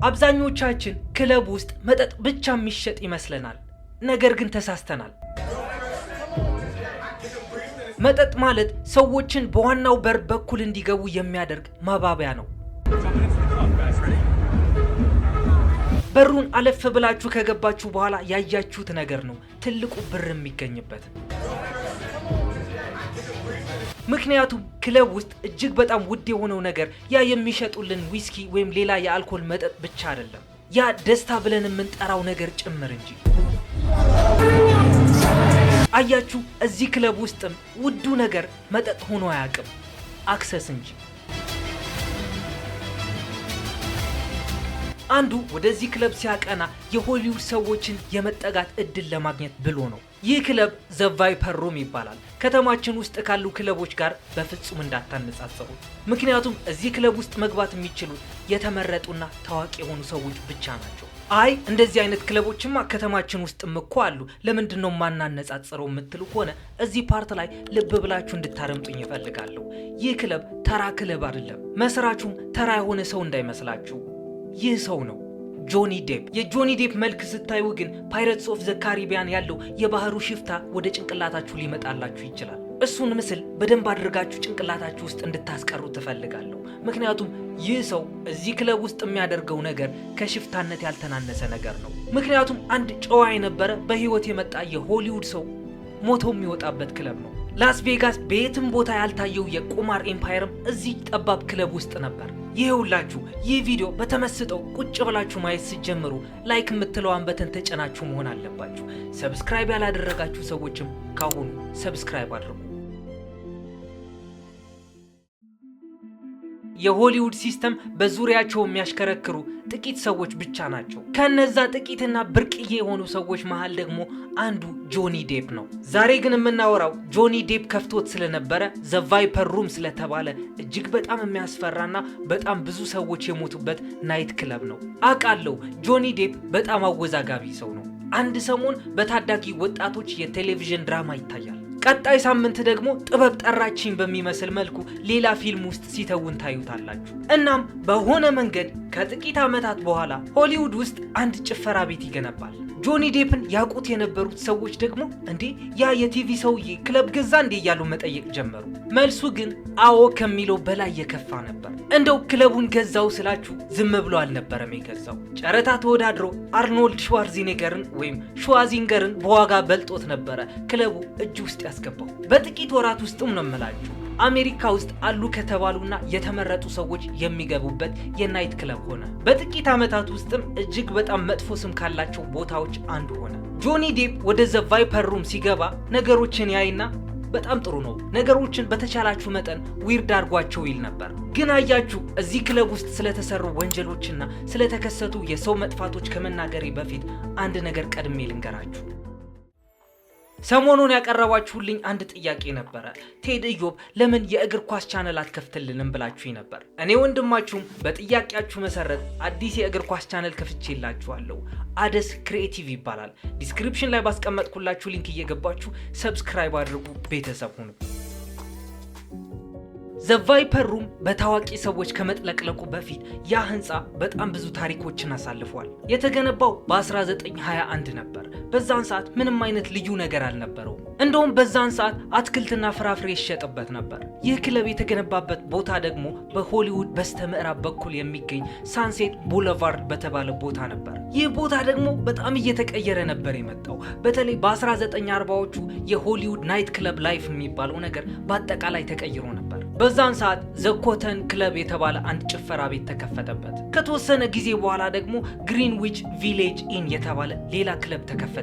አብዛኞቻችን ክለብ ውስጥ መጠጥ ብቻ የሚሸጥ ይመስለናል። ነገር ግን ተሳስተናል። መጠጥ ማለት ሰዎችን በዋናው በር በኩል እንዲገቡ የሚያደርግ ማባቢያ ነው። በሩን አለፍ ብላችሁ ከገባችሁ በኋላ ያያችሁት ነገር ነው ትልቁ ብር የሚገኝበት። ምክንያቱም ክለብ ውስጥ እጅግ በጣም ውድ የሆነው ነገር ያ የሚሸጡልን ዊስኪ ወይም ሌላ የአልኮል መጠጥ ብቻ አይደለም፣ ያ ደስታ ብለን የምንጠራው ነገር ጭምር እንጂ። አያችሁ፣ እዚህ ክለብ ውስጥም ውዱ ነገር መጠጥ ሆኖ አያውቅም፣ አክሰስ እንጂ። አንዱ ወደዚህ ክለብ ሲያቀና የሆሊውድ ሰዎችን የመጠጋት እድል ለማግኘት ብሎ ነው። ይህ ክለብ ዘ ቫይፐር ሩም ይባላል። ከተማችን ውስጥ ካሉ ክለቦች ጋር በፍጹም እንዳታነጻጽሩት። ምክንያቱም እዚህ ክለብ ውስጥ መግባት የሚችሉት የተመረጡና ታዋቂ የሆኑ ሰዎች ብቻ ናቸው። አይ እንደዚህ አይነት ክለቦችማ ከተማችን ውስጥም እኮ አሉ፣ ለምንድነው ማናነጻጽረው የምትሉ ከሆነ እዚህ ፓርት ላይ ልብ ብላችሁ እንድታረምጡኝ እፈልጋለሁ። ይህ ክለብ ተራ ክለብ አይደለም። መስራቹም ተራ የሆነ ሰው እንዳይመስላችሁ። ይህ ሰው ነው ጆኒ ዴፕ። የጆኒ ዴፕ መልክ ስታዩ ግን ፓይረትስ ኦፍ ዘ ካሪቢያን ያለው የባህሩ ሽፍታ ወደ ጭንቅላታችሁ ሊመጣላችሁ ይችላል። እሱን ምስል በደንብ አድርጋችሁ ጭንቅላታችሁ ውስጥ እንድታስቀሩ ትፈልጋለሁ። ምክንያቱም ይህ ሰው እዚህ ክለብ ውስጥ የሚያደርገው ነገር ከሽፍታነት ያልተናነሰ ነገር ነው። ምክንያቱም አንድ ጨዋ የነበረ በህይወት የመጣ የሆሊውድ ሰው ሞቶ የሚወጣበት ክለብ ነው። ላስ ቬጋስ በየትም ቦታ ያልታየው የቁማር ኤምፓየርም እዚህ ጠባብ ክለብ ውስጥ ነበር። ይሄውላችሁ ይህ ቪዲዮ በተመስጠው ቁጭ ብላችሁ ማየት ሲጀምሩ ላይክ የምትለዋን በተን ተጨናችሁ መሆን አለባችሁ። ሰብስክራይብ ያላደረጋችሁ ሰዎችም ካሁኑ ሰብስክራይብ አድርጉ። የሆሊውድ ሲስተም በዙሪያቸው የሚያሽከረክሩ ጥቂት ሰዎች ብቻ ናቸው። ከነዛ ጥቂትና ብርቅዬ የሆኑ ሰዎች መሃል ደግሞ አንዱ ጆኒ ዴፕ ነው። ዛሬ ግን የምናወራው ጆኒ ዴፕ ከፍቶት ስለነበረ ዘ ቫይፐር ሩም ስለተባለ እጅግ በጣም የሚያስፈራና በጣም ብዙ ሰዎች የሞቱበት ናይት ክለብ ነው። አውቃለሁ ጆኒ ዴፕ በጣም አወዛጋቢ ሰው ነው። አንድ ሰሞን በታዳጊ ወጣቶች የቴሌቪዥን ድራማ ይታያል። ቀጣይ ሳምንት ደግሞ ጥበብ ጠራችኝ በሚመስል መልኩ ሌላ ፊልም ውስጥ ሲተውን ታዩታላችሁ። እናም በሆነ መንገድ ከጥቂት ዓመታት በኋላ ሆሊውድ ውስጥ አንድ ጭፈራ ቤት ይገነባል። ጆኒ ዴፕን ያውቁት የነበሩት ሰዎች ደግሞ እንዴ ያ የቲቪ ሰውዬ ክለብ ገዛ እንዴ እያሉ መጠየቅ ጀመሩ። መልሱ ግን አዎ ከሚለው በላይ የከፋ ነበር። እንደው ክለቡን ገዛው ስላችሁ ዝም ብሎ አልነበረም የገዛው። ጨረታ ተወዳድሮ አርኖልድ ሸዋርዚኔገርን ወይም ሸዋዚንገርን በዋጋ በልጦት ነበረ ክለቡ እጅ ውስጥ ያስገባው። በጥቂት ወራት ውስጥም ነው የምላችሁ አሜሪካ ውስጥ አሉ ከተባሉና የተመረጡ ሰዎች የሚገቡበት የናይት ክለብ ሆነ። በጥቂት ዓመታት ውስጥም እጅግ በጣም መጥፎ ስም ካላቸው ቦታዎች አንዱ ሆነ። ጆኒ ዴፕ ወደ ዘ ቫይፐር ሩም ሲገባ ነገሮችን ያይና በጣም ጥሩ ነው፣ ነገሮችን በተቻላችሁ መጠን ዊርድ አድርጓቸው ይል ነበር። ግን አያችሁ እዚህ ክለብ ውስጥ ስለተሰሩ ወንጀሎችና ስለተከሰቱ የሰው መጥፋቶች ከመናገሬ በፊት አንድ ነገር ቀድሜ ልንገራችሁ። ሰሞኑን ያቀረባችሁልኝ አንድ ጥያቄ ነበረ። ቴድ ኢዮብ ለምን የእግር ኳስ ቻናል አትከፍትልንም ብላችሁኝ ነበር። እኔ ወንድማችሁም በጥያቄያችሁ መሰረት አዲስ የእግር ኳስ ቻናል ከፍቼላችኋለሁ። አደስ ክሪኤቲቭ ይባላል። ዲስክሪፕሽን ላይ ባስቀመጥኩላችሁ ሊንክ እየገባችሁ ሰብስክራይብ አድርጉ፣ ቤተሰብ ሁኑ። ዘ ቫይፐር ሩም በታዋቂ ሰዎች ከመጥለቅለቁ በፊት ያ ህንፃ በጣም ብዙ ታሪኮችን አሳልፏል። የተገነባው በ1921 ነበር። በዛን ሰዓት ምንም አይነት ልዩ ነገር አልነበረውም። እንደውም በዛን ሰዓት አትክልትና ፍራፍሬ ይሸጥበት ነበር። ይህ ክለብ የተገነባበት ቦታ ደግሞ በሆሊውድ በስተ ምዕራብ በኩል የሚገኝ ሳንሴት ቡለቫርድ በተባለ ቦታ ነበር። ይህ ቦታ ደግሞ በጣም እየተቀየረ ነበር የመጣው። በተለይ በ1940ዎቹ የሆሊውድ ናይት ክለብ ላይፍ የሚባለው ነገር በአጠቃላይ ተቀይሮ ነበር። በዛን ሰዓት ዘኮተን ክለብ የተባለ አንድ ጭፈራ ቤት ተከፈተበት። ከተወሰነ ጊዜ በኋላ ደግሞ ግሪንዊች ቪሌጅ ኢን የተባለ ሌላ ክለብ ተከፈተበት።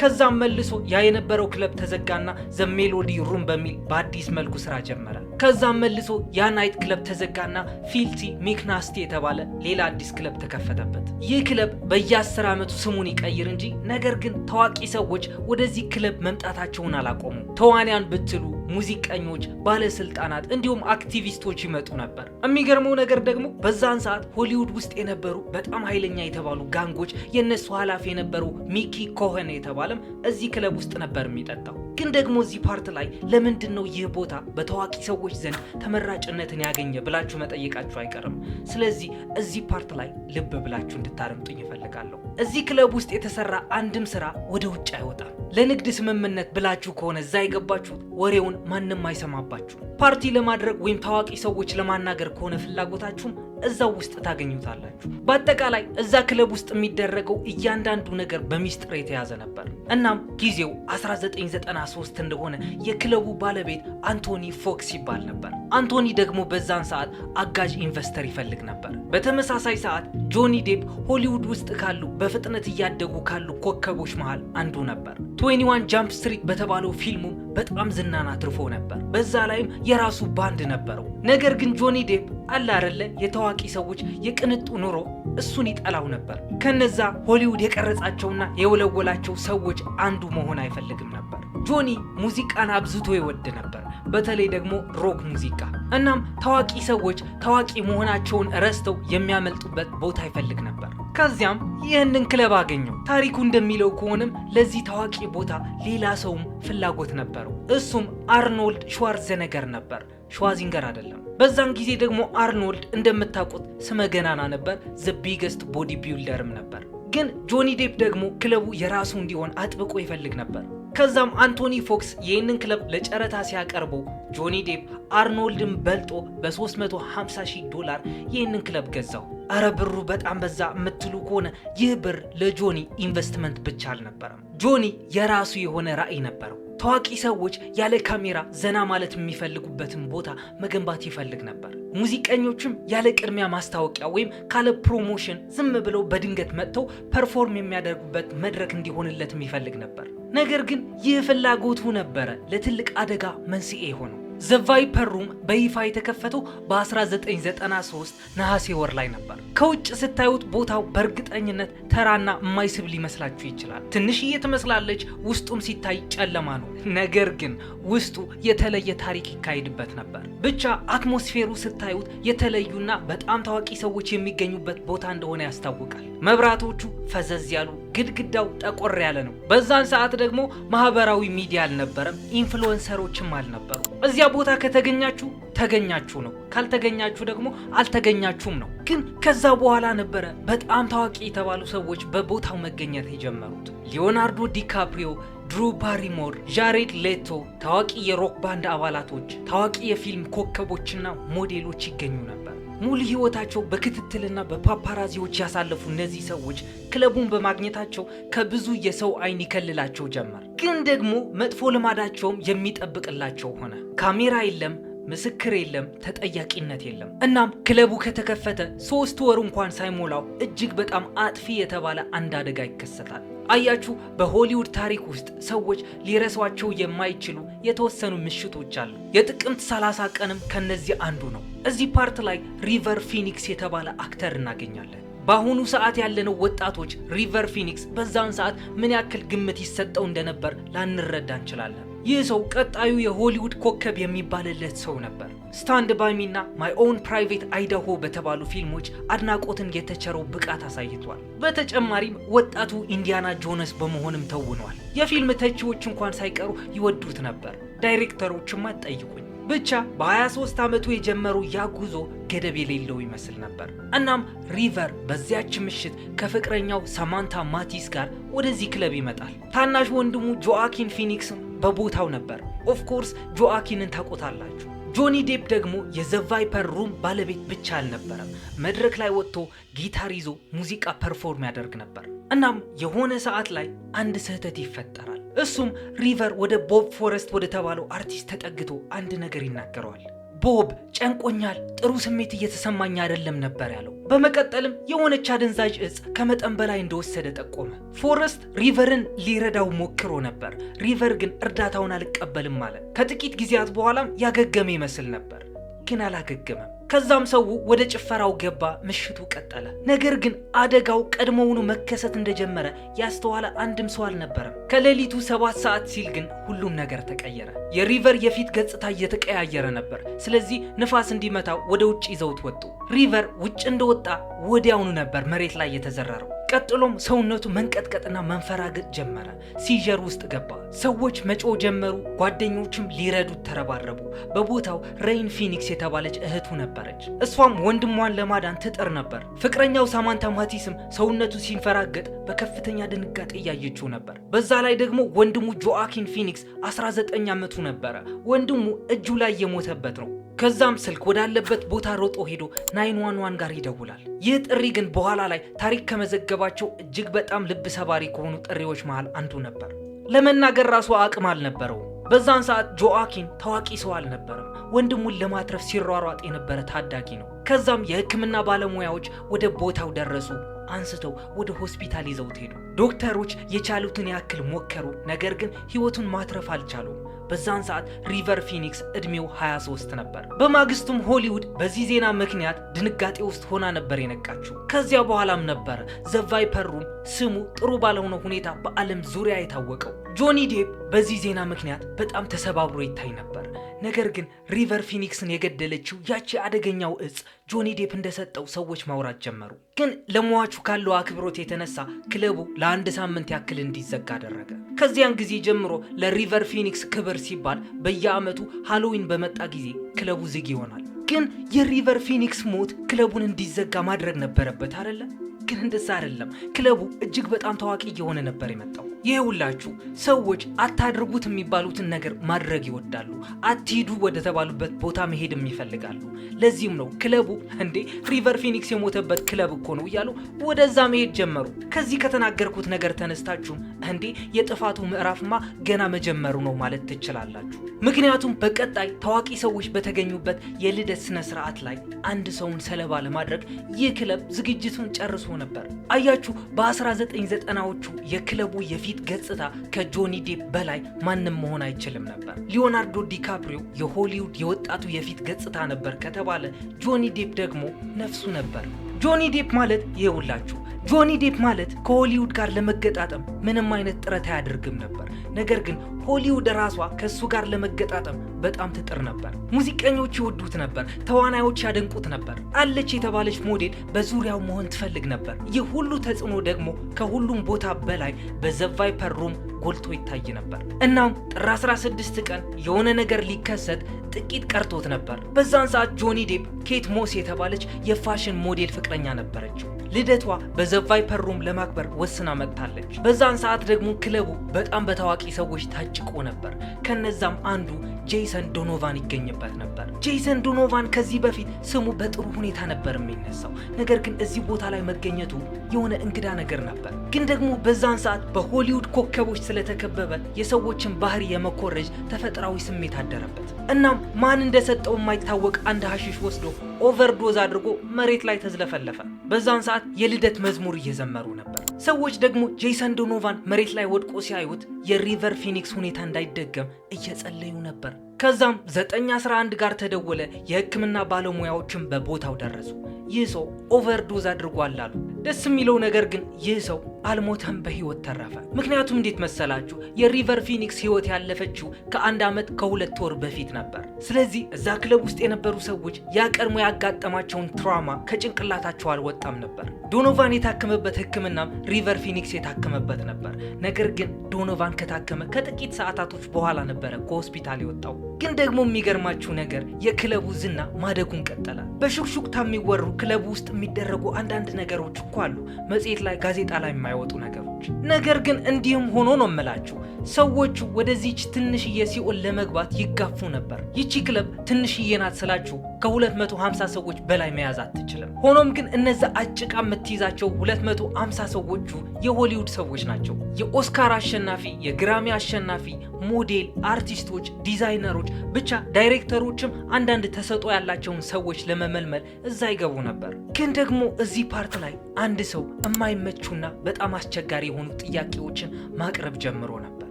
ከዛም መልሶ ያ የነበረው ክለብ ተዘጋና ዘ ሜሎዲ ሩም በሚል በአዲስ መልኩ ስራ ጀመረ። ከዛም መልሶ ያ ናይት ክለብ ተዘጋና ፊልቲ ሚክናስቲ የተባለ ሌላ አዲስ ክለብ ተከፈተበት። ይህ ክለብ በየ10 ዓመቱ ስሙን ይቀይር እንጂ ነገር ግን ታዋቂ ሰዎች ወደዚህ ክለብ መምጣታቸውን አላቆሙም። ተዋንያን ብትሉ፣ ሙዚቀኞች፣ ባለስልጣናት እንዲሁም አክቲቪስቶች ይመጡ ነበር። የሚገርመው ነገር ደግሞ በዛን ሰዓት ሆሊውድ ውስጥ የነበሩ በጣም ኃይለኛ የተባሉ ጋንጎች የነሱ ኃላፊ የነበረው ሚኪ ኮሄን የተባለም እዚህ ክለብ ውስጥ ነበር የሚጠጣው። ግን ደግሞ እዚህ ፓርት ላይ ለምንድነው ይህ ቦታ በታዋቂ ሰዎች ዘንድ ተመራጭነትን ያገኘ ብላችሁ መጠየቃችሁ አይቀርም። ስለዚህ እዚህ ፓርት ላይ ልብ ብላችሁ እንድታረምጡኝ እፈልጋለሁ። እዚህ ክለብ ውስጥ የተሰራ አንድም ስራ ወደ ውጭ አይወጣም። ለንግድ ስምምነት ብላችሁ ከሆነ እዛ የገባችሁ ወሬውን ማንም አይሰማባችሁ። ፓርቲ ለማድረግ ወይም ታዋቂ ሰዎች ለማናገር ከሆነ ፍላጎታችሁም እዛው ውስጥ ታገኙታላችሁ። በአጠቃላይ እዛ ክለብ ውስጥ የሚደረገው እያንዳንዱ ነገር በሚስጥር የተያዘ ነበር። እናም ጊዜው 1993 እንደሆነ የክለቡ ባለቤት አንቶኒ ፎክስ ይባል ነበር። አንቶኒ ደግሞ በዛን ሰዓት አጋዥ ኢንቨስተር ይፈልግ ነበር። በተመሳሳይ ሰዓት ጆኒ ዴፕ ሆሊውድ ውስጥ ካሉ በፍጥነት እያደጉ ካሉ ኮከቦች መሃል አንዱ ነበር። 21 ጃምፕ ስትሪት በተባለው ፊልሙም በጣም ዝናን አትርፎ ነበር። በዛ ላይም የራሱ ባንድ ነበረው። ነገር ግን ጆኒ ዴፕ አለ አይደለ የታዋቂ ሰዎች የቅንጡ ኑሮ እሱን ይጠላው ነበር። ከነዛ ሆሊውድ የቀረጻቸውና የወለወላቸው ሰዎች አንዱ መሆን አይፈልግም ነበር። ጆኒ ሙዚቃን አብዝቶ ይወድ ነበር፣ በተለይ ደግሞ ሮክ ሙዚቃ። እናም ታዋቂ ሰዎች ታዋቂ መሆናቸውን ረስተው የሚያመልጡበት ቦታ ይፈልግ ነበር። ከዚያም ይህንን ክለብ አገኘው። ታሪኩ እንደሚለው ከሆነም ለዚህ ታዋቂ ቦታ ሌላ ሰውም ፍላጎት ነበረው። እሱም አርኖልድ ሸዋርዘነገር ነበር፣ ሸዋዚንገር አይደለም። በዛን ጊዜ ደግሞ አርኖልድ እንደምታውቁት ስመገናና ነበር፣ ዘ ቢገስት ቦዲ ቢልደርም ነበር። ግን ጆኒ ዴፕ ደግሞ ክለቡ የራሱ እንዲሆን አጥብቆ ይፈልግ ነበር። ከዛም አንቶኒ ፎክስ ይህንን ክለብ ለጨረታ ሲያቀርበው ጆኒ ዴፕ አርኖልድን በልጦ $350,000 ይህንን ክለብ ገዛው። አረ ብሩ በጣም በዛ የምትሉ ከሆነ ይህ ብር ለጆኒ ኢንቨስትመንት ብቻ አልነበረም። ጆኒ የራሱ የሆነ ራዕይ ነበረው። ታዋቂ ሰዎች ያለ ካሜራ ዘና ማለት የሚፈልጉበትን ቦታ መገንባት ይፈልግ ነበር። ሙዚቀኞችም ያለ ቅድሚያ ማስታወቂያ ወይም ካለ ፕሮሞሽን ዝም ብለው በድንገት መጥተው ፐርፎርም የሚያደርጉበት መድረክ እንዲሆንለት ይፈልግ ነበር። ነገር ግን ይህ ፍላጎቱ ነበረ ለትልቅ አደጋ መንስኤ ሆነው። ዘ ቫይፐር ሩም በይፋ የተከፈተው በ1993 ነሐሴ ወር ላይ ነበር። ከውጭ ስታዩት ቦታው በእርግጠኝነት ተራና የማይስብ ሊመስላችሁ ይችላል። ትንሽዬ ትመስላለች፣ ውስጡም ሲታይ ጨለማ ነው። ነገር ግን ውስጡ የተለየ ታሪክ ይካሄድበት ነበር። ብቻ አትሞስፌሩ ስታዩት የተለዩና በጣም ታዋቂ ሰዎች የሚገኙበት ቦታ እንደሆነ ያስታውቃል። መብራቶቹ ፈዘዝ ያሉ፣ ግድግዳው ጠቆር ያለ ነው። በዛን ሰዓት ደግሞ ማህበራዊ ሚዲያ አልነበረም፣ ኢንፍሉዌንሰሮችም አልነበሩ። እዚያ ቦታ ከተገኛችሁ ተገኛችሁ ነው፣ ካልተገኛችሁ ደግሞ አልተገኛችሁም ነው። ግን ከዛ በኋላ ነበረ በጣም ታዋቂ የተባሉ ሰዎች በቦታው መገኘት የጀመሩት። ሊዮናርዶ ዲካፕሪዮ፣ ድሩ ባሪሞር፣ ጃሬድ ሌቶ፣ ታዋቂ የሮክ ባንድ አባላቶች፣ ታዋቂ የፊልም ኮከቦችና ሞዴሎች ይገኙ ነበር። ሙሉ ህይወታቸው በክትትልና በፓፓራዚዎች ያሳለፉ እነዚህ ሰዎች ክለቡን በማግኘታቸው ከብዙ የሰው አይን ይከልላቸው ጀመር። ግን ደግሞ መጥፎ ልማዳቸውም የሚጠብቅላቸው ሆነ። ካሜራ የለም፣ ምስክር የለም፣ ተጠያቂነት የለም። እናም ክለቡ ከተከፈተ 3 ወር እንኳን ሳይሞላው እጅግ በጣም አጥፊ የተባለ አንድ አደጋ ይከሰታል። አያችሁ፣ በሆሊውድ ታሪክ ውስጥ ሰዎች ሊረሷቸው የማይችሉ የተወሰኑ ምሽቶች አሉ። የጥቅምት 30 ቀንም ከነዚህ አንዱ ነው። እዚህ ፓርት ላይ ሪቨር ፊኒክስ የተባለ አክተር እናገኛለን። በአሁኑ ሰዓት ያለነው ወጣቶች ሪቨር ፊኒክስ በዛን ሰዓት ምን ያክል ግምት ይሰጠው እንደነበር ላንረዳ እንችላለን። ይህ ሰው ቀጣዩ የሆሊውድ ኮከብ የሚባልለት ሰው ነበር። ስታንድ ባይ ሚ እና ማይ ኦውን ፕራይቬት አይዳሆ በተባሉ ፊልሞች አድናቆትን የተቸረው ብቃት አሳይቷል። በተጨማሪም ወጣቱ ኢንዲያና ጆነስ በመሆንም ተውኗል። የፊልም ተቺዎች እንኳን ሳይቀሩ ይወዱት ነበር። ዳይሬክተሮችም አትጠይቁኝ። ብቻ በ23 ዓመቱ የጀመረው ያ ጉዞ ገደብ የሌለው ይመስል ነበር። እናም ሪቨር በዚያች ምሽት ከፍቅረኛው ሳማንታ ማቲስ ጋር ወደዚህ ክለብ ይመጣል። ታናሽ ወንድሙ ጆአኪን ፊኒክስም በቦታው ነበር። ኦፍኮርስ ጆአኪንን ታውቁታላችሁ። ጆኒ ዴፕ ደግሞ የዘ ቫይፐር ሩም ባለቤት ብቻ አልነበረም። መድረክ ላይ ወጥቶ ጊታር ይዞ ሙዚቃ ፐርፎርም ያደርግ ነበር። እናም የሆነ ሰዓት ላይ አንድ ስህተት ይፈጠራል። እሱም ሪቨር ወደ ቦብ ፎረስት ወደ ተባለው አርቲስት ተጠግቶ አንድ ነገር ይናገረዋል። ቦብ ጨንቆኛል፣ ጥሩ ስሜት እየተሰማኝ አይደለም ነበር ያለው። በመቀጠልም የሆነች አደንዛዥ እጽ ከመጠን በላይ እንደወሰደ ጠቆመ። ፎረስት ሪቨርን ሊረዳው ሞክሮ ነበር። ሪቨር ግን እርዳታውን አልቀበልም አለ። ከጥቂት ጊዜያት በኋላም ያገገመ ይመስል ነበር፣ ግን አላገገመም። ከዛም ሰው ወደ ጭፈራው ገባ። ምሽቱ ቀጠለ። ነገር ግን አደጋው ቀድሞውኑ መከሰት እንደጀመረ ያስተዋለ አንድም ሰው አልነበረም። ከሌሊቱ 7 ሰዓት ሲል ግን ሁሉም ነገር ተቀየረ። የሪቨር የፊት ገጽታ እየተቀያየረ ነበር። ስለዚህ ንፋስ እንዲመታው ወደ ውጭ ይዘውት ወጡ። ሪቨር ውጭ እንደወጣ ወዲያውኑ ነበር መሬት ላይ የተዘረረው። ቀጥሎም ሰውነቱ መንቀጥቀጥና መንፈራገጥ ጀመረ። ሲጀር ውስጥ ገባ። ሰዎች መጮህ ጀመሩ። ጓደኞችም ሊረዱት ተረባረቡ። በቦታው ሬይን ፊኒክስ የተባለች እህቱ ነበረች። እሷም ወንድሟን ለማዳን ትጥር ነበር። ፍቅረኛው ሳማንታ ማቲስም ሰውነቱ ሲንፈራገጥ በከፍተኛ ድንጋጤ እያየችው ነበር። በዛ ላይ ደግሞ ወንድሙ ጆአኪን ፊኒክስ 19 ዓመቱ ነበረ። ወንድሙ እጁ ላይ የሞተበት ነው። ከዛም ስልክ ወዳለበት ቦታ ሮጦ ሄዶ 911 ጋር ይደውላል። ይህ ጥሪ ግን በኋላ ላይ ታሪክ ከመዘገባቸው እጅግ በጣም ልብ ሰባሪ ከሆኑ ጥሪዎች መሃል አንዱ ነበር። ለመናገር ራሱ አቅም አልነበረው። በዛን ሰዓት ጆአኪን ታዋቂ ሰው አልነበረም። ወንድሙን ለማትረፍ ሲሯሯጥ የነበረ ታዳጊ ነው። ከዛም የሕክምና ባለሙያዎች ወደ ቦታው ደረሱ። አንስተው ወደ ሆስፒታል ይዘውት ሄዱ። ዶክተሮች የቻሉትን ያክል ሞከሩ፣ ነገር ግን ህይወቱን ማትረፍ አልቻሉም። በዛን ሰዓት ሪቨር ፊኒክስ እድሜው 23 ነበር። በማግስቱም ሆሊውድ በዚህ ዜና ምክንያት ድንጋጤ ውስጥ ሆና ነበር የነቃችው። ከዚያ በኋላም ነበር ዘ ቫይፐር ሩም ስሙ ጥሩ ባልሆነ ሁኔታ በዓለም ዙሪያ የታወቀው። ጆኒ ዴፕ በዚህ ዜና ምክንያት በጣም ተሰባብሮ ይታይ ነበር። ነገር ግን ሪቨር ፊኒክስን የገደለችው ያቺ አደገኛው እጽ ጆኒ ዴፕ እንደሰጠው ሰዎች ማውራት ጀመሩ። ግን ለሟቹ ካለው አክብሮት የተነሳ ክለቡ ለ1 ሳምንት ያክል እንዲዘጋ አደረገ። ከዚያን ጊዜ ጀምሮ ለሪቨር ፊኒክስ ክብር ሲባል በየዓመቱ ሃሎዊን በመጣ ጊዜ ክለቡ ዝግ ይሆናል። ግን የሪቨር ፊኒክስ ሞት ክለቡን እንዲዘጋ ማድረግ ነበረበት አይደለ? ግን እንደዛ አይደለም። ክለቡ እጅግ በጣም ታዋቂ እየሆነ ነበር የመጣው። ይሄውላችሁ ሰዎች አታድርጉት የሚባሉትን ነገር ማድረግ ይወዳሉ። አትሂዱ ወደ ተባሉበት ቦታ መሄድም ይፈልጋሉ። ለዚህም ነው ክለቡ እንዴ ሪቨር ፊኒክስ የሞተበት ክለብ እኮ ነው እያሉ ወደዛ መሄድ ጀመሩ። ከዚህ ከተናገርኩት ነገር ተነስታችሁ እንዴ የጥፋቱ ምዕራፍማ ገና መጀመሩ ነው ማለት ትችላላችሁ። ምክንያቱም በቀጣይ ታዋቂ ሰዎች በተገኙበት የልደት ስነ ስርዓት ላይ አንድ ሰውን ሰለባ ለማድረግ ይህ ክለብ ዝግጅቱን ጨርሶ ነበር። አያችሁ በ1990ዎቹ የክለቡ የፊት ገጽታ ከጆኒ ዴፕ በላይ ማንም መሆን አይችልም ነበር። ሊዮናርዶ ዲካፕሪዮ የሆሊውድ የወጣቱ የፊት ገጽታ ነበር ከተባለ ጆኒ ዴፕ ደግሞ ነፍሱ ነበር። ጆኒ ዴፕ ማለት ይኸውላችሁ ጆኒ ዴፕ ማለት ከሆሊውድ ጋር ለመገጣጠም ምንም አይነት ጥረት አያደርግም ነበር። ነገር ግን ሆሊውድ ራሷ ከሱ ጋር ለመገጣጠም በጣም ትጥር ነበር። ሙዚቀኞች ይወዱት ነበር፣ ተዋናዮች ያደንቁት ነበር። አለች የተባለች ሞዴል በዙሪያው መሆን ትፈልግ ነበር። ይህ ሁሉ ተጽዕኖ ደግሞ ከሁሉም ቦታ በላይ በዘ ቫይፐር ሩም ጎልቶ ይታይ ነበር። እናም ጥር 16 ቀን የሆነ ነገር ሊከሰት ጥቂት ቀርቶት ነበር። በዛን ሰዓት ጆኒ ዴፕ ኬት ሞስ የተባለች የፋሽን ሞዴል ፍቅረኛ ነበረችው። ልደቷ በዘ ቫይፐር ሩም ለማክበር ወስና መጥታለች። በዛን ሰዓት ደግሞ ክለቡ በጣም በታዋቂ ሰዎች ታጭቆ ነበር። ከነዛም አንዱ ጄሰን ዶኖቫን ይገኝበት ነበር። ጄሰን ዶኖቫን ከዚህ በፊት ስሙ በጥሩ ሁኔታ ነበር የሚነሳው። ነገር ግን እዚህ ቦታ ላይ መገኘቱ የሆነ እንግዳ ነገር ነበር። ግን ደግሞ በዛን ሰዓት በሆሊውድ ኮከቦች ስለተከበበ የሰዎችን ባህሪ የመኮረጅ ተፈጥሯዊ ስሜት አደረበት። እናም ማን እንደሰጠው የማይታወቅ አንድ ሐሺሽ ወስዶ ኦቨርዶዝ አድርጎ መሬት ላይ ተዝለፈለፈ። በዛን ሰዓት የልደት መዝሙር እየዘመሩ ነበር። ሰዎች ደግሞ ጄሰን ዶኖቫን መሬት ላይ ወድቆ ሲያዩት የሪቨር ፊኒክስ ሁኔታ እንዳይደገም እየጸለዩ ነበር። ከዛም 911 ጋር ተደወለ። የሕክምና ባለሙያዎችም በቦታው ደረሱ። ይህ ሰው ኦቨርዶዝ አድርጓል አሉ። ደስ የሚለው ነገር ግን ይህ ሰው አልሞተም፣ በህይወት ተረፈ። ምክንያቱም እንዴት መሰላችሁ? የሪቨር ፊኒክስ ህይወት ያለፈችው ከ1 ዓመት ከ2 ወር በፊት ነበር። ስለዚህ እዛ ክለብ ውስጥ የነበሩ ሰዎች ያ ቀድሞ ያጋጠማቸውን ትራውማ ከጭንቅላታቸው አልወጣም ነበር። ዶኖቫን የታከመበት ሕክምናም ሪቨር ፊኒክስ የታከመበት ነበር። ነገር ግን ዶኖቫን ከታከመ ከጥቂት ሰዓታቶች በኋላ ነበረ ከሆስፒታል የወጣው። ግን ደግሞ የሚገርማችሁ ነገር የክለቡ ዝና ማደጉን ቀጠለ። በሹክሹክታ የሚወሩ ክለቡ ውስጥ የሚደረጉ አንዳንድ ነገሮች እኮ አሉ፣ መጽሔት ላይ ጋዜጣ ላይ የማይወጡ ነገሮች። ነገር ግን እንዲህም ሆኖ ነው የምላችሁ ሰዎቹ ወደዚች ትንሽዬ ሲኦል ለመግባት ይጋፉ ነበር። ይቺ ክለብ ትንሽዬ ናት ስላችሁ ከ250 ሰዎች በላይ መያዝ አትችልም። ሆኖም ግን እነዛ አጭቃ የምትይዛቸው 250 ሰዎቹ የሆሊውድ ሰዎች ናቸው። የኦስካር አሸናፊ፣ የግራሚ አሸናፊ፣ ሞዴል፣ አርቲስቶች፣ ዲዛይነሮች፣ ብቻ ዳይሬክተሮችም አንዳንድ ተሰጦ ያላቸውን ሰዎች ለመመልመል እዛ ይገቡ ነበር። ግን ደግሞ እዚህ ፓርት ላይ አንድ ሰው የማይመቹና በጣም አስቸጋሪ የሆኑ ጥያቄዎችን ማቅረብ ጀምሮ ነበር።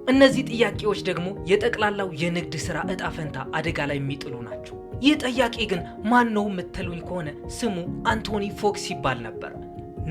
እነዚህ ጥያቄዎች ደግሞ የጠቅላላው የንግድ ስራ እጣ ፈንታ አደጋ ላይ የሚጥሉ ናቸው። ይህ ጠያቂ ግን ማን ነው የምትሉኝ ከሆነ ስሙ አንቶኒ ፎክስ ይባል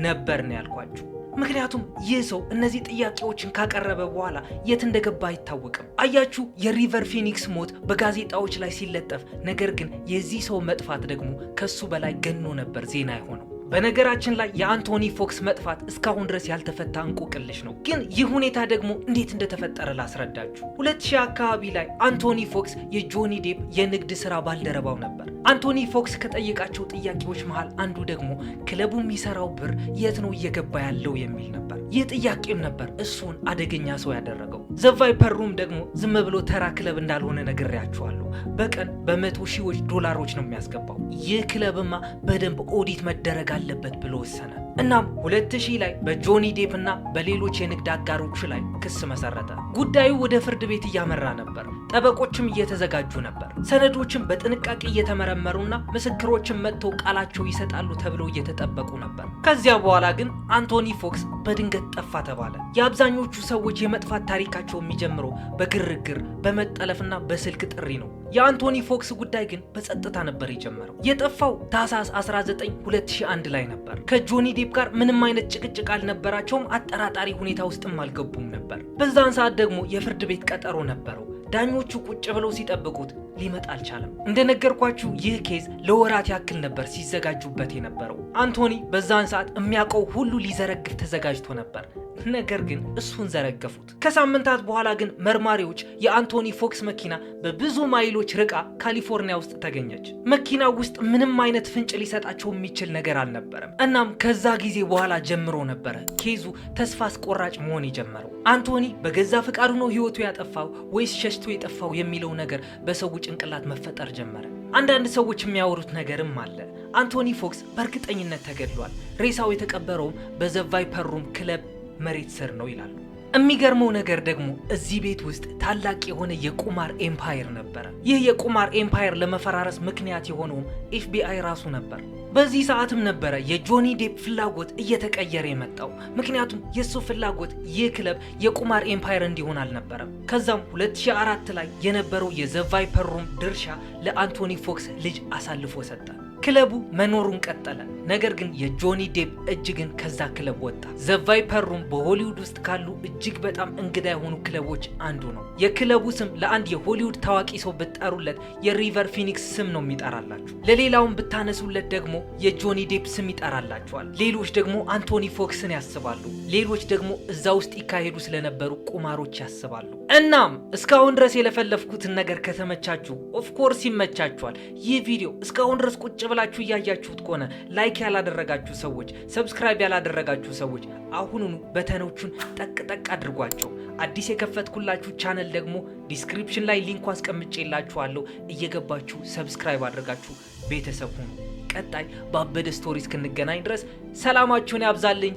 ነበር ነው ያልኳችሁ። ምክንያቱም ይህ ሰው እነዚህ ጥያቄዎችን ካቀረበ በኋላ የት እንደገባ አይታወቅም። አያችሁ፣ የሪቨር ፊኒክስ ሞት በጋዜጣዎች ላይ ሲለጠፍ፣ ነገር ግን የዚህ ሰው መጥፋት ደግሞ ከሱ በላይ ገኖ ነበር ዜና የሆነው። በነገራችን ላይ የአንቶኒ ፎክስ መጥፋት እስካሁን ድረስ ያልተፈታ እንቆቅልሽ ነው። ግን ይህ ሁኔታ ደግሞ እንዴት እንደተፈጠረ ላስረዳችሁ። 2000 አካባቢ ላይ አንቶኒ ፎክስ የጆኒ ዴፕ የንግድ ስራ ባልደረባው ነበር። አንቶኒ ፎክስ ከጠየቃቸው ጥያቄዎች መሃል አንዱ ደግሞ ክለቡ የሚሰራው ብር የት ነው እየገባ ያለው የሚል ነበር። ይህ ጥያቄም ነበር እሱን አደገኛ ሰው ያደረገው። ዘ ቫይፐር ሩም ደግሞ ዝም ብሎ ተራ ክለብ እንዳልሆነ ነግሬያችኋለሁ። በቀን በ100 ሺዎች ዶላሮች ነው የሚያስገባው። ይህ ክለብማ በደንብ ኦዲት መደረግ አለበት ብሎ ወሰነ። እናም 2000 ላይ በጆኒ ዴፕ እና በሌሎች የንግድ አጋሮቹ ላይ ክስ መሰረተ። ጉዳዩ ወደ ፍርድ ቤት እያመራ ነበር። ጠበቆችም እየተዘጋጁ ነበር። ሰነዶችም በጥንቃቄ እየተመረመሩና ምስክሮችም መጥተው ቃላቸው ይሰጣሉ ተብለው እየተጠበቁ ነበር። ከዚያ በኋላ ግን አንቶኒ ፎክስ በድንገት ጠፋ ተባለ። የአብዛኞቹ ሰዎች የመጥፋት ታሪካቸው የሚጀምረው በግርግር በመጠለፍና በስልክ ጥሪ ነው። የአንቶኒ ፎክስ ጉዳይ ግን በጸጥታ ነበር የጀመረው። የጠፋው ታህሳስ 19 2001 ላይ ነበር። ከጆኒ ዴፕ ጋር ምንም አይነት ጭቅጭቅ አልነበራቸውም። አጠራጣሪ ሁኔታ ውስጥም አልገቡም ነበር። በዛን ሰዓት ደግሞ የፍርድ ቤት ቀጠሮ ነበረው። ዳኞቹ ቁጭ ብለው ሲጠብቁት ሊመጣ አልቻለም። እንደነገርኳችሁ ይህ ኬዝ ለወራት ያክል ነበር ሲዘጋጁበት የነበረው። አንቶኒ በዛን ሰዓት የሚያውቀው ሁሉ ሊዘረግፍ ተዘጋጅቶ ነበር። ነገር ግን እሱን ዘረገፉት። ከሳምንታት በኋላ ግን መርማሪዎች የአንቶኒ ፎክስ መኪና በብዙ ማይሎች ርቃ ካሊፎርኒያ ውስጥ ተገኘች። መኪናው ውስጥ ምንም አይነት ፍንጭ ሊሰጣቸው የሚችል ነገር አልነበረም። እናም ከዛ ጊዜ በኋላ ጀምሮ ነበረ ኬዙ ተስፋ አስቆራጭ መሆን የጀመረው። አንቶኒ በገዛ ፍቃዱ ነው ህይወቱ ያጠፋው ወይስ ሸሽቶ የጠፋው የሚለው ነገር በሰው ጭንቅላት መፈጠር ጀመረ። አንዳንድ ሰዎች የሚያወሩት ነገርም አለ። አንቶኒ ፎክስ በእርግጠኝነት ተገድሏል። ሬሳው የተቀበረውም በዘ ቫይፐር ሩም ክለብ መሬት ስር ነው ይላሉ። የሚገርመው ነገር ደግሞ እዚህ ቤት ውስጥ ታላቅ የሆነ የቁማር ኤምፓየር ነበረ። ይህ የቁማር ኤምፓየር ለመፈራረስ ምክንያት የሆነውም ኤፍቢአይ ራሱ ነበር። በዚህ ሰዓትም ነበረ የጆኒ ዴፕ ፍላጎት እየተቀየረ የመጣው። ምክንያቱም የሱ ፍላጎት ይህ ክለብ የቁማር ኤምፓየር እንዲሆን አልነበረም። ከዛም 2004 ላይ የነበረው የዘ ቫይፐር ሩም ድርሻ ለአንቶኒ ፎክስ ልጅ አሳልፎ ሰጠ። ክለቡ መኖሩን ቀጠለ። ነገር ግን የጆኒ ዴፕ እጅ ግን ከዛ ክለብ ወጣ። ዘ ቫይፐር ሩም በሆሊውድ ውስጥ ካሉ እጅግ በጣም እንግዳ የሆኑ ክለቦች አንዱ ነው። የክለቡ ስም ለአንድ የሆሊውድ ታዋቂ ሰው ብትጠሩለት የሪቨር ፊኒክስ ስም ነው የሚጠራላችሁ። ለሌላውም ብታነሱለት ደግሞ የጆኒ ዴፕ ስም ይጠራላችኋል። ሌሎች ደግሞ አንቶኒ ፎክስን ያስባሉ። ሌሎች ደግሞ እዛ ውስጥ ይካሄዱ ስለነበሩ ቁማሮች ያስባሉ። እናም እስካሁን ድረስ የለፈለፍኩትን ነገር ከተመቻችሁ ኦፍኮርስ ይመቻችኋል። ይህ ቪዲዮ እስካሁን ድረስ ቁጭ ብላችሁ እያያችሁት ከሆነ ላይክ ያላደረጋችሁ ሰዎች፣ ሰብስክራይብ ያላደረጋችሁ ሰዎች አሁኑኑ በተኖቹን ጠቅ አድርጓቸው። አዲስ የከፈትኩላችሁ ቻናል ደግሞ ዲስክሪፕሽን ላይ ሊንኩ አስቀምጬላችኋለሁ። እየገባችሁ ሰብስክራይብ አድርጋችሁ ቤተሰብ ሁኑ። ቀጣይ በአበደ ስቶሪ እስክንገናኝ ድረስ ሰላማችሁን ያብዛልኝ።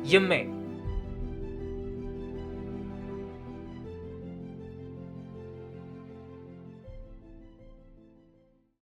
ይመኝ